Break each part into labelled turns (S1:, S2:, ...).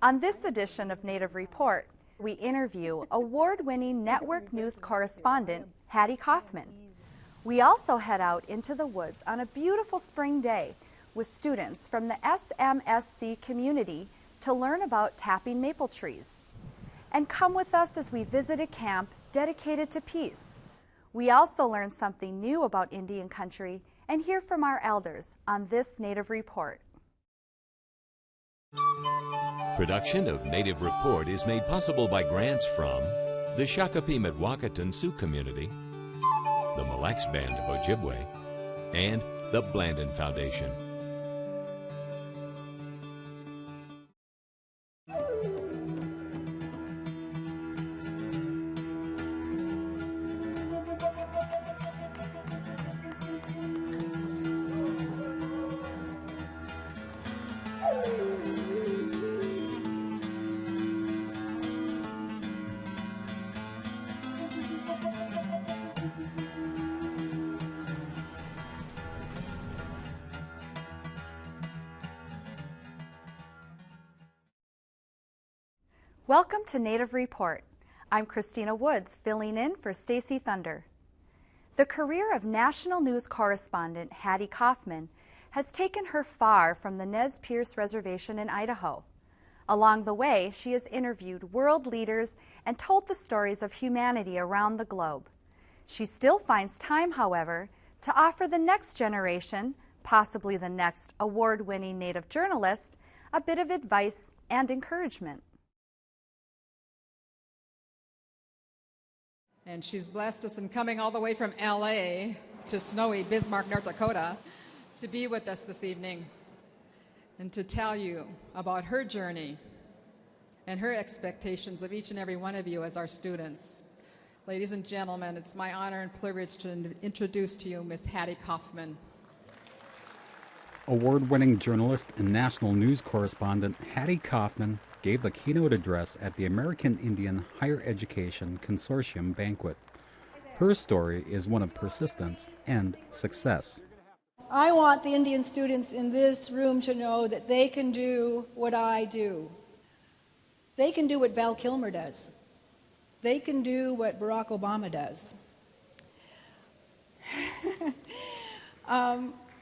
S1: On this edition of Native Report, we interview award-winning network news correspondent Hattie Kauffman. We also head out into the woods on a beautiful spring day with students from the SMSC community to learn about tapping maple trees. And come with us as we visit a camp dedicated to peace. We also learn something new about Indian country and hear from our elders on this Native Report.
S2: Production of Native Report is made possible by grants from the Shakopee Mdewakanton Sioux Community, the Mille Lacs Band of Ojibwe, and the Blandin Foundation.
S1: Welcome to Native Report. I'm Christina Woods, filling in for Stacy Thunder. The career of national news correspondent Hattie Kauffman has taken her far from the Nez Perce Reservation in Idaho. Along the way, she has interviewed world leaders and told the stories of humanity around the globe. She still finds time, however, to offer the next generation, possibly the next award-winning Native journalist, a bit of advice and encouragement.
S3: And she's blessed us in coming all the way from LA to snowy Bismarck, North Dakota, to be with us this evening and to tell you about her journey and her expectations of each and every one of you as our students. Ladies and gentlemen, it's my honor and privilege to introduce to you Miss Hattie Kauffman.
S4: Award-winning journalist and national news correspondent Hattie Kauffman gave the keynote address at the American Indian Higher Education Consortium banquet. Her story is one of persistence and success.
S5: I want the Indian students in this room to know that they can do what I do. They can do what Val Kilmer does. They can do what Barack Obama does.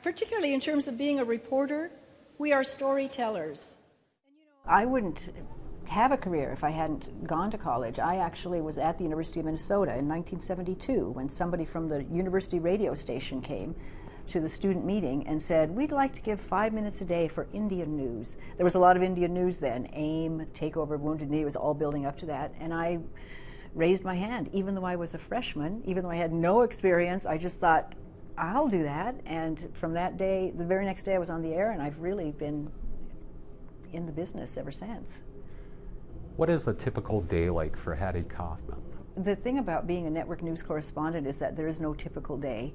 S5: Particularly in terms of being a reporter, we are storytellers.
S6: I wouldn't have a career if I hadn't gone to college. I actually was at the University of Minnesota in 1972 when somebody from the university radio station came to the student meeting and said, we'd like to give 5 minutes a day for Indian news. There was a lot of Indian news then. AIM, Takeover of Wounded Knee, was all building up to that. And I raised my hand. Even though I was a freshman, even though I had no experience, I just thought, I'll do that. And from that day, the very next day I was on the air, and I've really been in the business ever since.
S4: What is a typical day like for Hattie Kauffman?
S6: The thing about being a network news correspondent is that there is no typical day.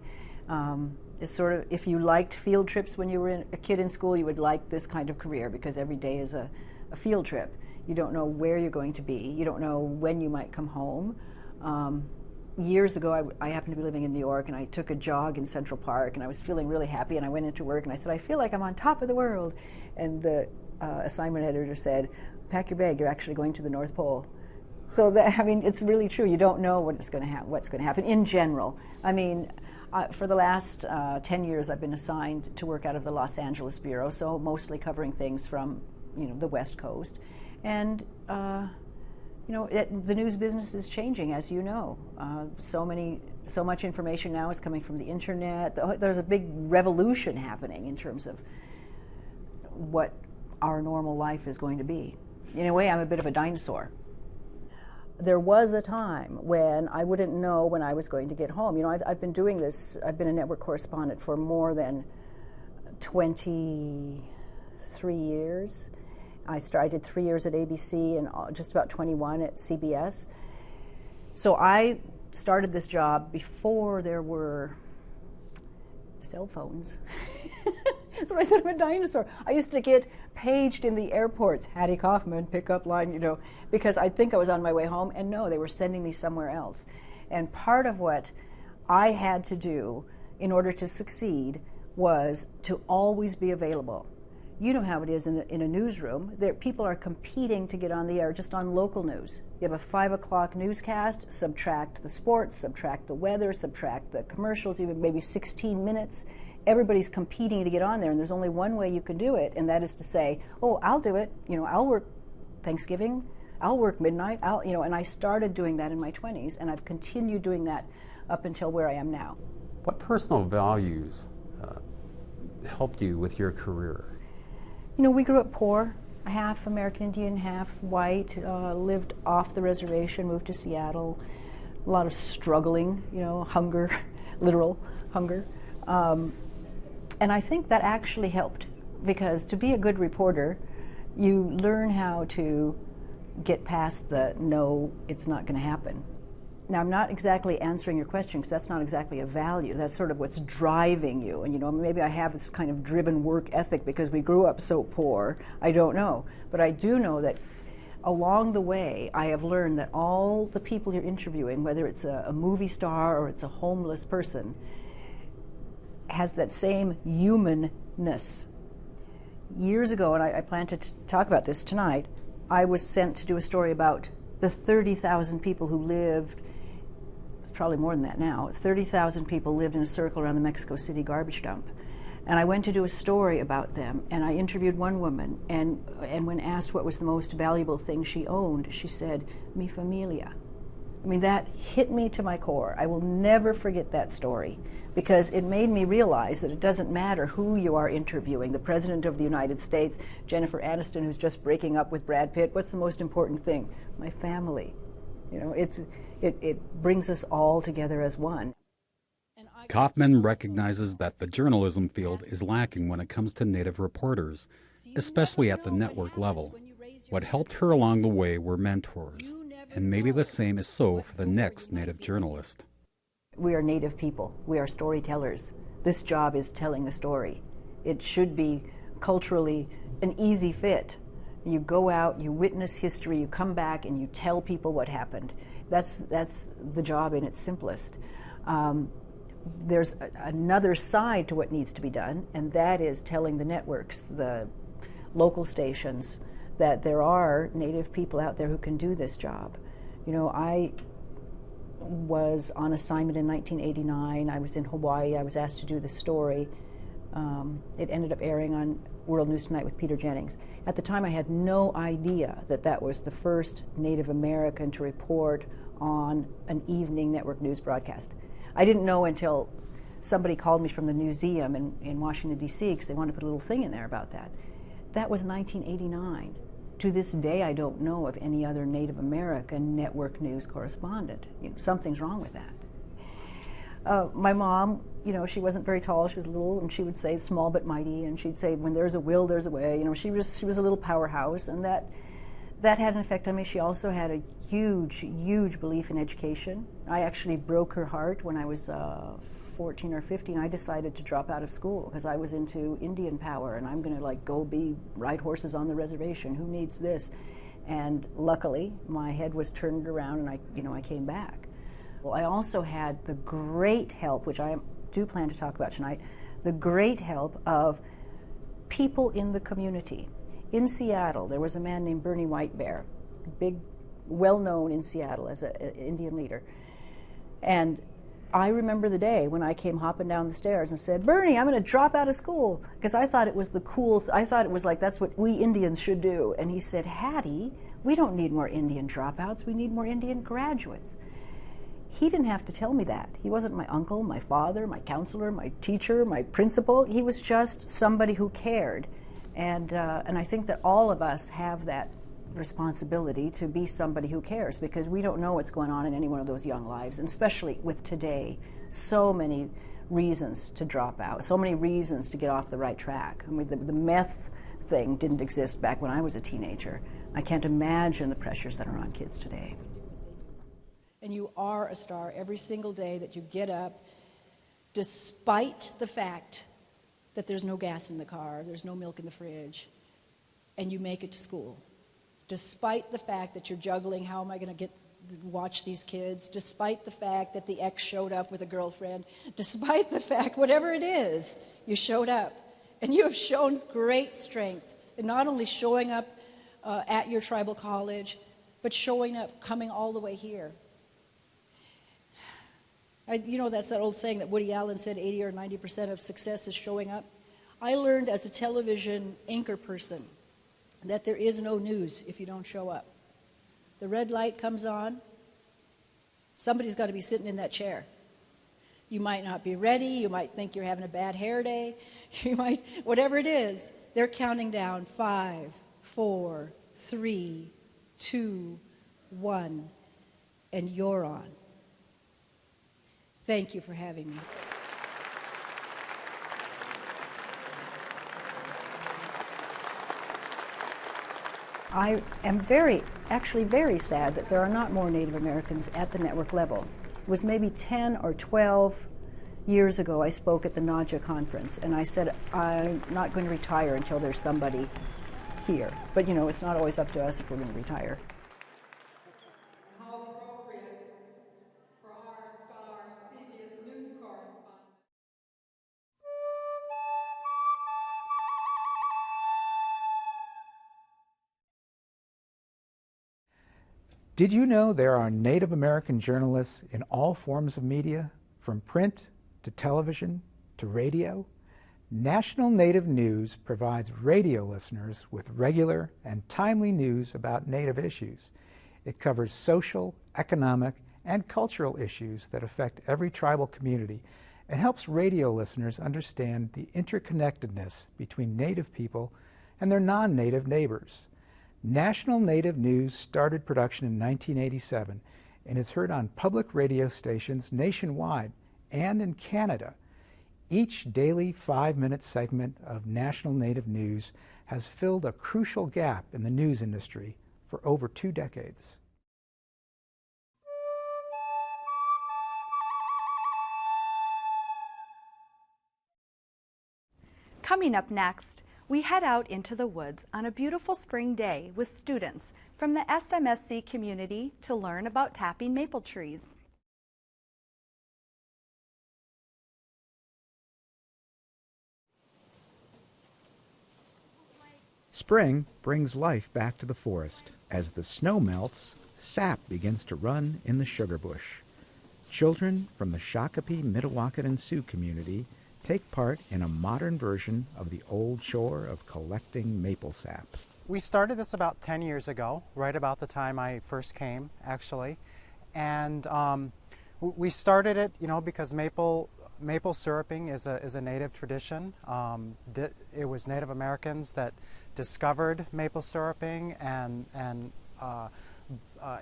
S6: It's sort of, if you liked field trips when you were a kid in school, you would like this kind of career because every day is a field trip. You don't know where you're going to be. You don't know when you might come home. Years ago, I happened to be living in New York, and I took a jog in Central Park, and I was feeling really happy, and I went into work, and I said, I feel like I'm on top of the world. And the assignment editor said, pack your bag, you're actually going to the North Pole. So that, I mean, it's really true. You don't know what's going to happen in general. I mean, for the last 10 years, I've been assigned to work out of the Los Angeles Bureau, so mostly covering things from, the West Coast. And the news business is changing, as you know. So much information now is coming from the internet. There's a big revolution happening in terms of what our normal life is going to be. In a way, I'm a bit of a dinosaur. There was a time when I wouldn't know when I was going to get home. I've been doing this, I've been a network correspondent for more than 23 years. I did 3 years at ABC and just about 21 at CBS. So I started this job before there were cell phones. That's what I said, I'm a dinosaur. I used to get paged in the airports, Hattie Kauffman, pickup line, because I'd think I was on my way home, and no, they were sending me somewhere else. And part of what I had to do in order to succeed was to always be available. You know how it is in a newsroom. People are competing to get on the air just on local news. You have a 5 o'clock newscast, subtract the sports, subtract the weather, subtract the commercials, even maybe 16 minutes. Everybody's competing to get on there, and there's only one way you can do it, and that is to say, oh, I'll do it. You know, I'll work Thanksgiving, I'll work midnight, and I started doing that in my 20s, and I've continued doing that up until where I am now.
S4: What personal values helped you with your career?
S6: You know, we grew up poor, half American Indian, half white, lived off the reservation, moved to Seattle, a lot of struggling, you know, hunger, literal hunger. And I think that actually helped, because to be a good reporter, you learn how to get past the no, it's not going to happen. Now, I'm not exactly answering your question, because that's not exactly a value. That's sort of what's driving you. And, you know, maybe I have this kind of driven work ethic because we grew up so poor. I don't know. But I do know that along the way, I have learned that all the people you're interviewing, whether it's a movie star or it's a homeless person, has that same humanness. Years ago, and I plan to talk about this tonight, I was sent to do a story about the 30,000 people who lived, it's probably more than that now, 30,000 people lived in a circle around the Mexico City garbage dump. And I went to do a story about them, and I interviewed one woman, and when asked what was the most valuable thing she owned, she said, mi familia. I mean, that hit me to my core. I will never forget that story, because it made me realize that it doesn't matter who you are interviewing, the President of the United States, Jennifer Aniston, who's just breaking up with Brad Pitt. What's the most important thing? My family. You know, it brings us all together as one.
S4: Kauffman recognizes that the journalism field is lacking when it comes to Native reporters, especially at the network level. What helped her along the way were mentors, and maybe the same is so for the next Native journalist.
S6: We are Native people. We are storytellers. This job is telling a story. It should be culturally an easy fit. You go out, you witness history, you come back, and you tell people what happened. That's the job in its simplest. There's another side to what needs to be done, and that is telling the networks, the local stations, that there are Native people out there who can do this job. You know, I was on assignment in 1989. I was in Hawaii. I was asked to do the story. It ended up airing on World News Tonight with Peter Jennings. At the time, I had no idea that that was the first Native American to report on an evening network news broadcast. I didn't know until somebody called me from the museum in Washington, D.C., because they wanted to put a little thing in there about that. That was 1989. To this day, I don't know of any other Native American network news correspondent. You know, something's wrong with that. My mom, you know, she wasn't very tall. She was little, and she would say, "Small but mighty." And she'd say, "When there's a will, there's a way." You know, she was a little powerhouse, and that had an effect on me. She also had a huge belief in education. I actually broke her heart when I was 14 or 15. I decided to drop out of school because I was into Indian power, and I'm going to go ride horses on the reservation. Who needs this? And luckily, my head was turned around, and I came back. Well, I also had the great help, which I do plan to talk about tonight, the great help of people in the community. In Seattle, there was a man named Bernie Whitebear, big, well-known in Seattle as an Indian leader. And I remember the day when I came hopping down the stairs and said, "Bernie, I'm going to drop out of school," because I thought it was I thought it was like, that's what we Indians should do. And he said, "Hattie, we don't need more Indian dropouts, we need more Indian graduates." He didn't have to tell me that. He wasn't my uncle, my father, my counselor, my teacher, my principal. He was just somebody who cared. And I think that all of us have that responsibility to be somebody who cares, because we don't know what's going on in any one of those young lives, and especially with today, so many reasons to drop out, so many reasons to get off the right track. I mean, the meth thing didn't exist back when I was a teenager. I can't imagine the pressures that are on kids today.
S5: And you are a star every single day that you get up, despite the fact that there's no gas in the car, there's no milk in the fridge, and you make it to school. Despite the fact that you're juggling, how am I going to watch these kids, despite the fact that the ex showed up with a girlfriend, despite the fact, whatever it is, you showed up And you have shown great strength in not only showing up at your tribal college, but showing up, coming all the way here. You know, that's that old saying that Woody Allen said 80 or 90% of success is showing up. I learned as a television anchor person that there is no news if you don't show up. The red light comes on, somebody's got to be sitting in that chair. You might not be ready, you might think you're having a bad hair day, you might, whatever it is, they're counting down 5, 4, 3, 2, 1, and you're on. Thank you for having me.
S6: I am actually very sad that there are not more Native Americans at the network level. It was maybe 10 or 12 years ago I spoke at the NAJA conference, and I said I'm not going to retire until there's somebody here. But you know, it's not always up to us if we're going to retire.
S3: How appropriate for our star CBS News correspondent.
S7: Did you know there are Native American journalists in all forms of media, from print to television to radio? National Native News provides radio listeners with regular and timely news about Native issues. It covers social, economic, and cultural issues that affect every tribal community and helps radio listeners understand the interconnectedness between Native people and their non-Native neighbors. National Native News started production in 1987 and is heard on public radio stations nationwide and in Canada. Each daily 5-minute segment of National Native News has filled a crucial gap in the news industry for over 2 decades.
S1: Coming up next, we head out into the woods on a beautiful spring day with students from the SMSC community to learn about tapping maple trees.
S7: Spring brings life back to the forest. As the snow melts, sap begins to run in the sugar bush. Children from the Shakopee Mdewakanton Sioux Community take part in a modern version of the old chore of collecting maple sap.
S8: We started this about 10 years ago, right about the time I first came, actually. And we started it, you know, because maple syruping is a native tradition. It was Native Americans that discovered maple syruping and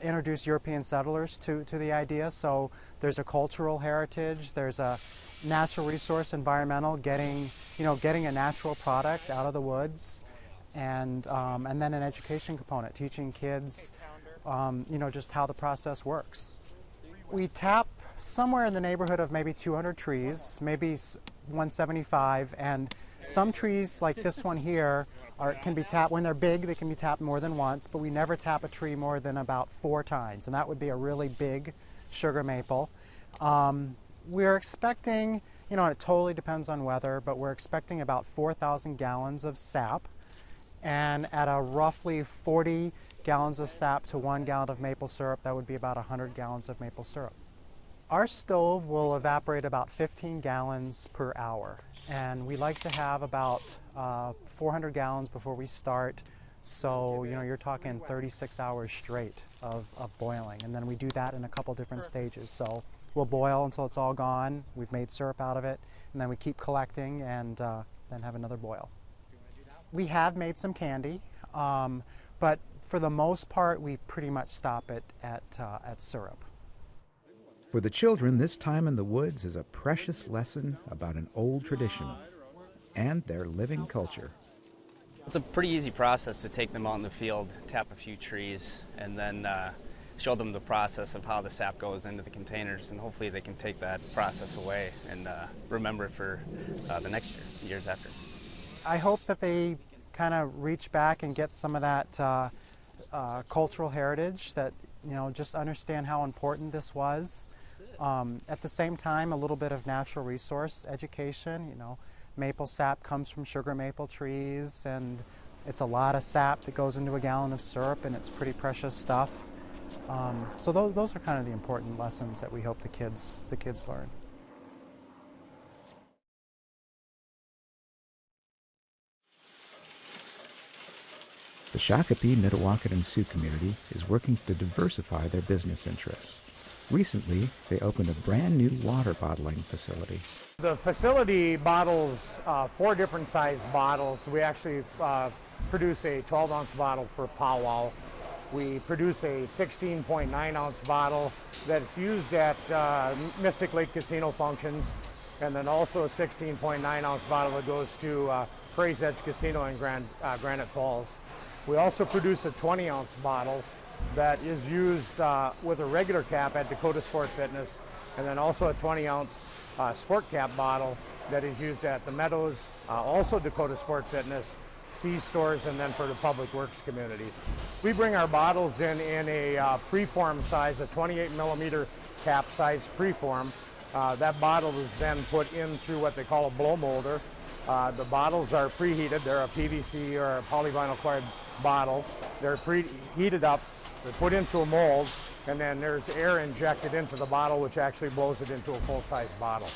S8: introduced European settlers to the idea. So there's a cultural heritage, there's a natural resource, environmental, getting a natural product out of the woods, and then an education component, teaching kids, just how the process works. We tap somewhere in the neighborhood of maybe 200 trees, maybe 175, and some trees like this one here can be tapped. When they're big, they can be tapped more than once, but we never tap a tree more than about 4 times, and that would be a really big sugar maple. We're expecting, it totally depends on weather, but we're expecting about 4,000 gallons of sap, and at a roughly 40 gallons of sap to 1 gallon of maple syrup, that would be about 100 gallons of maple syrup. Our stove will evaporate about 15 gallons per hour, and we like to have about 400 gallons before we start, so you're talking 36 hours straight of boiling, and then we do that in a couple different stages. So we'll boil until it's all gone, we've made syrup out of it, and then we keep collecting and then have another boil. We have made some candy, but for the most part we pretty much stop it at syrup.
S7: For the children, this time in the woods is a precious lesson about an old tradition and their living culture.
S9: It's a pretty easy process to take them out in the field, tap a few trees, and then show them the process of how the sap goes into the containers, and hopefully they can take that process away and remember it for the next years after.
S8: I hope that they kind of reach back and get some of that cultural heritage, that just understand how important this was. At the same time, a little bit of natural resource education, Maple sap comes from sugar maple trees, and it's a lot of sap that goes into a gallon of syrup, and it's pretty precious stuff. So those are kind of the important lessons that we hope the kids learn.
S7: The Shakopee Mdewakanton Sioux Community is working to diversify their business interests. Recently, they opened a brand new water bottling facility.
S10: The facility bottles 4 different size bottles. We actually produce a 12-ounce bottle for powwow. We produce a 16.9-ounce bottle that's used at Mystic Lake Casino functions, and then also a 16.9-ounce bottle that goes to Perce Edge Casino in Granite Falls. We also produce a 20-ounce bottle that is used with a regular cap at Dakota Sport Fitness, and then also a 20-ounce sport cap bottle that is used at the Meadows, also Dakota Sport Fitness, C-stores, and then for the Public Works community. We bring our bottles in a preform size, a 28 millimeter cap size preform. That bottle is then put in through what they call a blow molder. The bottles are preheated. They're a PVC or a polyvinyl chloride bottle. They're preheated up, they're put into a mold, and then there's air injected into the bottle, which actually blows it into a full-size bottle.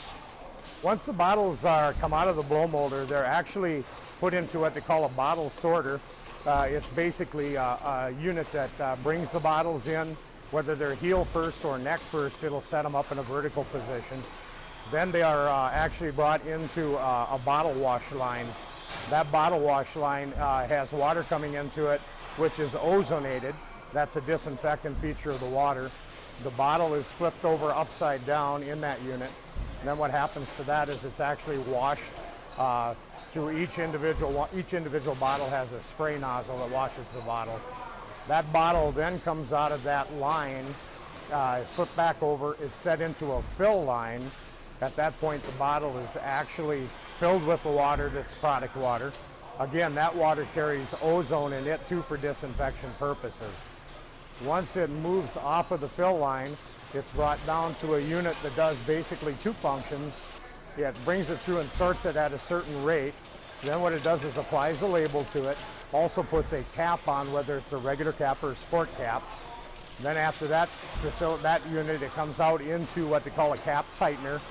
S10: Once the bottles come out of the blow molder, they're actually put into what they call a bottle sorter. It's basically a unit that brings the bottles in, whether they're heel first or neck first. It'll set them up in a vertical position. Then they are actually brought into a bottle wash line. That bottle wash line has water coming into it, which is ozonated. That's a disinfectant feature of the water. The bottle is flipped over upside down in that unit. And then what happens to that is it's actually washed through each individual bottle has a spray nozzle that washes the bottle. That bottle then comes out of that line, is flipped back over, is set into a fill line. At that point, the bottle is actually filled with the water that's product water. Again, that water carries ozone in it too for disinfection purposes. Once it moves off of the fill line, it's brought down to a unit that does basically 2 functions. It brings it through and sorts it at a certain rate. Then what it does is applies a label to it, also puts a cap on, whether it's a regular cap or a sport cap. Then after that unit, it comes out into what they call a cap tightener.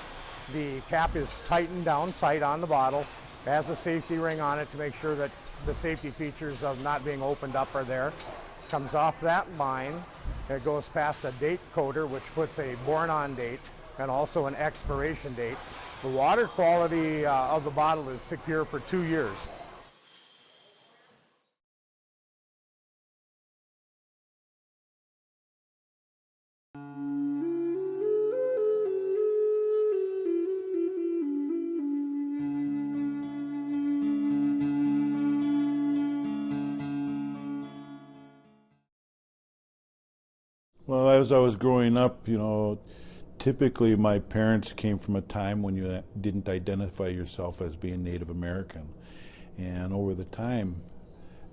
S10: The cap is tightened down tight on the bottle. It has a safety ring on it to make sure that the safety features of not being opened up are there. Comes off that line, it goes past a date coder, which puts a born-on date and also an expiration date. The water quality of the bottle is secure for 2 years.
S11: Well, as I was growing up, typically my parents came from a time when you didn't identify yourself as being Native American. And over the time,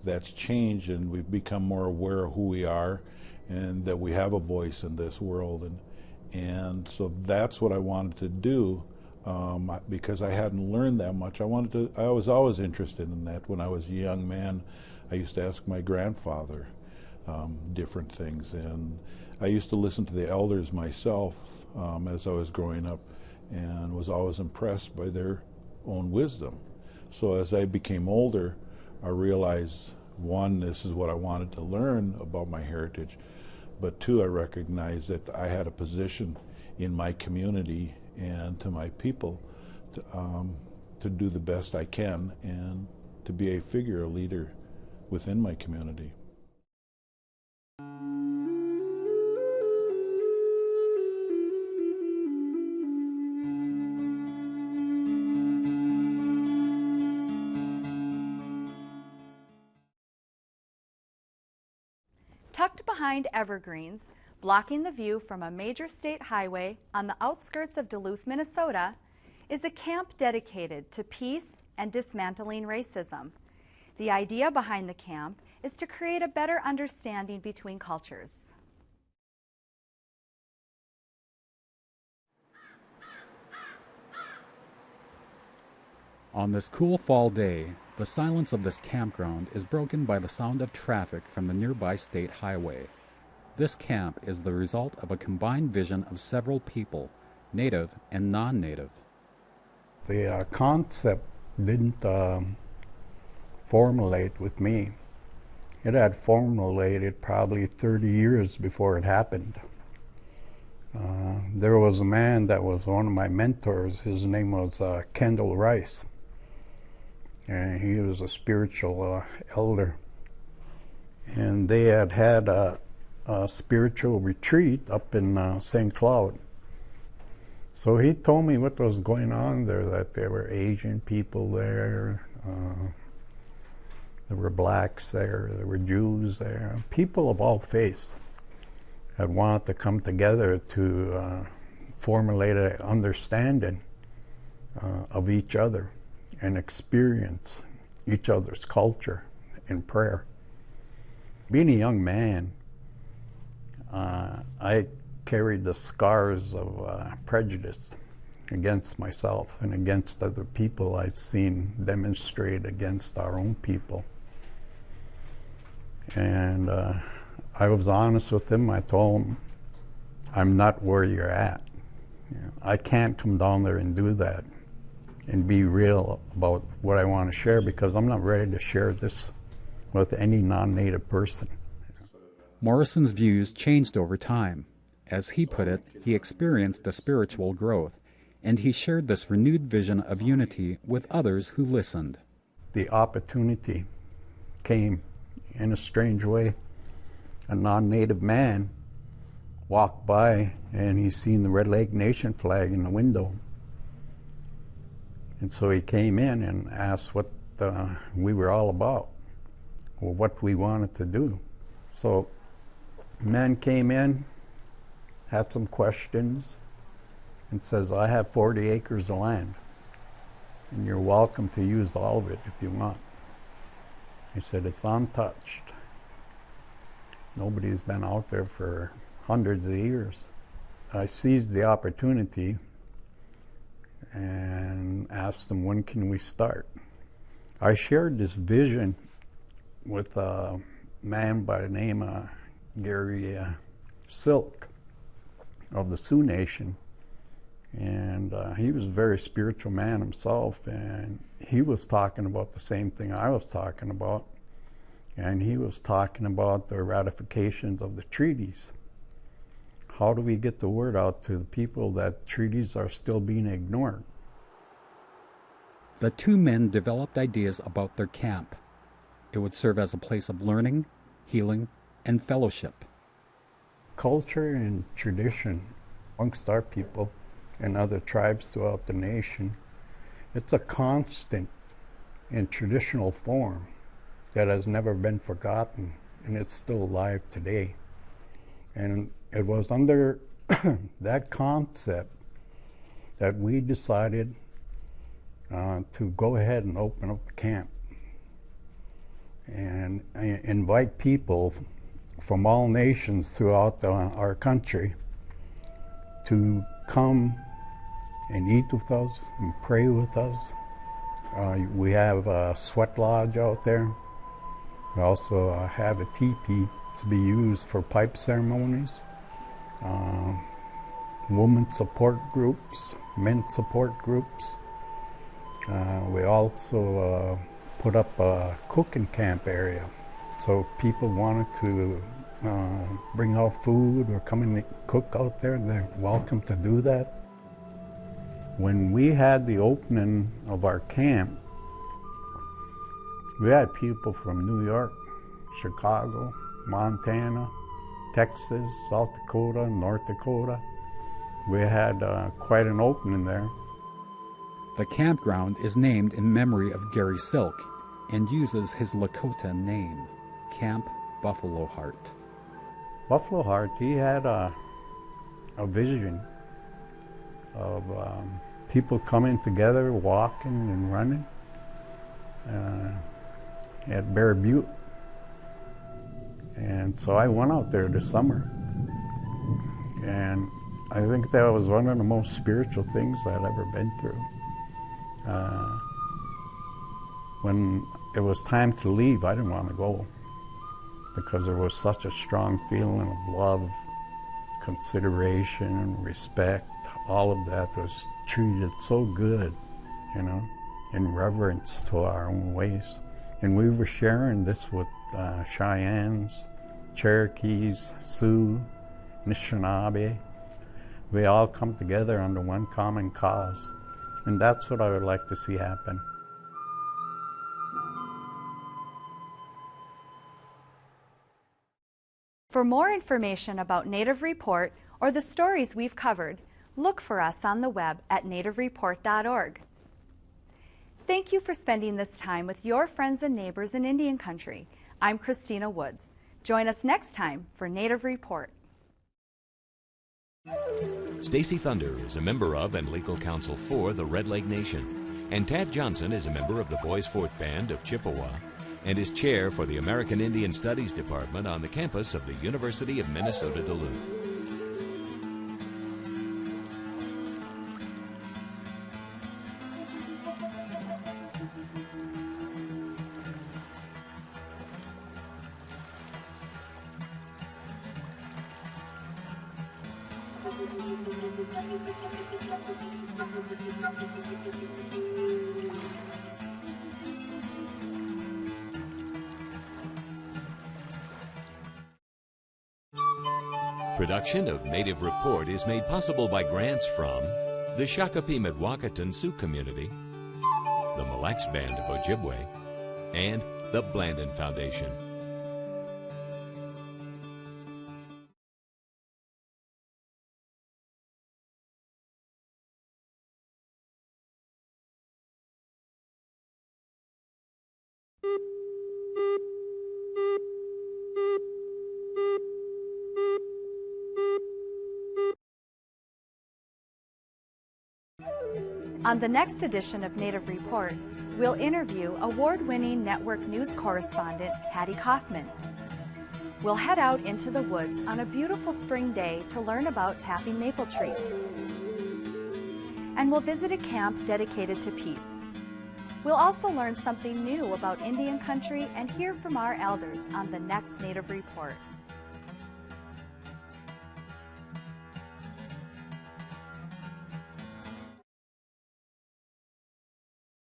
S11: that's changed, and we've become more aware of who we are and that we have a voice in this world. And so that's what I wanted to do, because I hadn't learned that much. I was always interested in that. When I was a young man, I used to ask my grandfather different things, and I used to listen to the elders myself as I was growing up, and was always impressed by their own wisdom. So as I became older, I realized, 1, this is what I wanted to learn about my heritage, but 2, I recognized that I had a position in my community and to my people to do the best I can and to be a figure, a leader within my community.
S1: Tucked behind evergreens, blocking the view from a major state highway on the outskirts of Duluth, Minnesota, is a camp dedicated to peace and dismantling racism. The idea behind the camp is to create a better understanding between cultures.
S4: On this cool fall day, the silence of this campground is broken by the sound of traffic from the nearby state highway. This camp is the result of a combined vision of several people, native and non-native.
S12: The concept didn't formulate with me. It had formulated probably 30 years before it happened. There was a man that was one of my mentors. His name was Kendall Rice, and he was a spiritual elder. And they had a spiritual retreat up in St. Cloud. So he told me what was going on there, that there were Asian people there, there were blacks there were Jews there, people of all faiths had wanted to come together to formulate an understanding of each other and experience each other's culture in prayer. Being a young man, I carried the scars of prejudice against myself and against other people I'd seen demonstrate against our own people. And I was honest with him. I told him, I'm not where you're at. You know, I can't come down there and do that and be real about what I want to share, because I'm not ready to share this with any non-native person.
S4: Morrison's views changed over time. As he put it, he experienced a spiritual growth, and he shared this renewed vision of unity with others who listened.
S12: The opportunity came in a strange way. A non-native man walked by and he seen the Red Lake Nation flag in the window. And so he came in and asked what we were all about, or what we wanted to do. So the man came in, had some questions, and says, I have 40 acres of land, and you're welcome to use all of it if you want. He said, it's untouched. Nobody's been out there for hundreds of years. I seized the opportunity and asked them, when can we start? I shared this vision with a man by the name of Gary Silk of the Sioux Nation, and he was a very spiritual man himself, and he was talking about the same thing I was talking about, and he was talking about the ratifications of the treaties. How do we get the word out to the people that treaties are still being ignored?
S4: The two men developed ideas about their camp. It would serve as a place of learning, healing, and fellowship.
S12: Culture and tradition amongst our people and other tribes throughout the nation, it's a constant in traditional form that has never been forgotten, and it's still alive today. And it was under that concept that we decided to go ahead and open up a camp and invite people from all nations throughout our country to come and eat with us and pray with us. We have a sweat lodge out there. We also have a teepee to be used for pipe ceremonies, women support groups, men support groups. We also put up a cooking camp area. So if people wanted to bring out food or come and cook out there, they're welcome to do that. When we had the opening of our camp, we had people from New York, Chicago, Montana, Texas, South Dakota, North Dakota. We had quite an opening there.
S4: The campground is named in memory of Gary Silk and uses his Lakota name, Camp Buffalo Heart.
S12: Buffalo Heart, he had a vision of people coming together, walking and running at Bear Butte. And so I went out there this summer, and I think that was one of the most spiritual things I'd ever been through. When it was time to leave, I didn't want to go because there was such a strong feeling of love, consideration, respect. All of that was treated so good, you know, in reverence to our own ways. And we were sharing this with Cheyennes, Cherokees, Sioux, Anishinaabe. We all come together under one common cause. And that's what I would like to see happen.
S1: For more information about Native Report or the stories we've covered, look for us on the web at nativereport.org. Thank you for spending this time with your friends and neighbors in Indian Country. I'm Christina Woods. Join us next time for Native Report.
S2: Stacy Thunder is a member of and legal counsel for the Red Lake Nation, and Tad Johnson is a member of the Boys Fort Band of Chippewa and is chair for the American Indian Studies Department on the campus of the University of Minnesota Duluth. Production of Native Report is made possible by grants from the Shakopee Mdewakanton Sioux Community, the Mille Lacs Band of Ojibwe, and the Blandin Foundation.
S1: On the next edition of Native Report, we'll interview award-winning network news correspondent Hattie Kauffman. We'll head out into the woods on a beautiful spring day to learn about tapping maple trees. And we'll visit a camp dedicated to peace. We'll also learn something new about Indian Country and hear from our elders on the next Native Report.